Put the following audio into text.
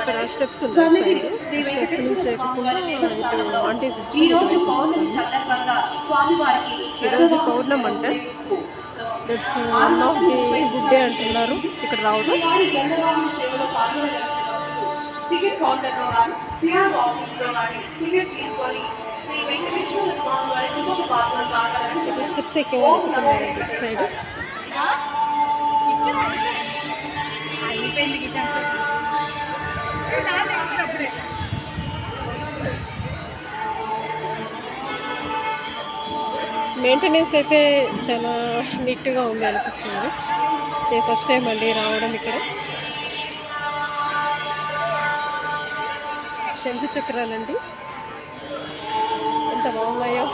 ఇక్కడ స్టెప్స్ ఉన్నాయి. స్టెప్స్ నుంచి ఎక్కుకుండా ఆంటీ ఈరోజు పౌర్ణం అంట. That's one of the good day అంటున్నారు ఇక్కడ రావడం. స్టెప్స్ ఎక్కుతున్నారు ఇటు సైడ్. మెయింటెనెన్స్ అయితే చాలా నీట్గా ఉంది అనిపిస్తుంది. నేను ఫస్ట్ టైం అండి రావడం ఇక్కడ. శంకు చక్రాలండి ఎంత బాగున్నాయో.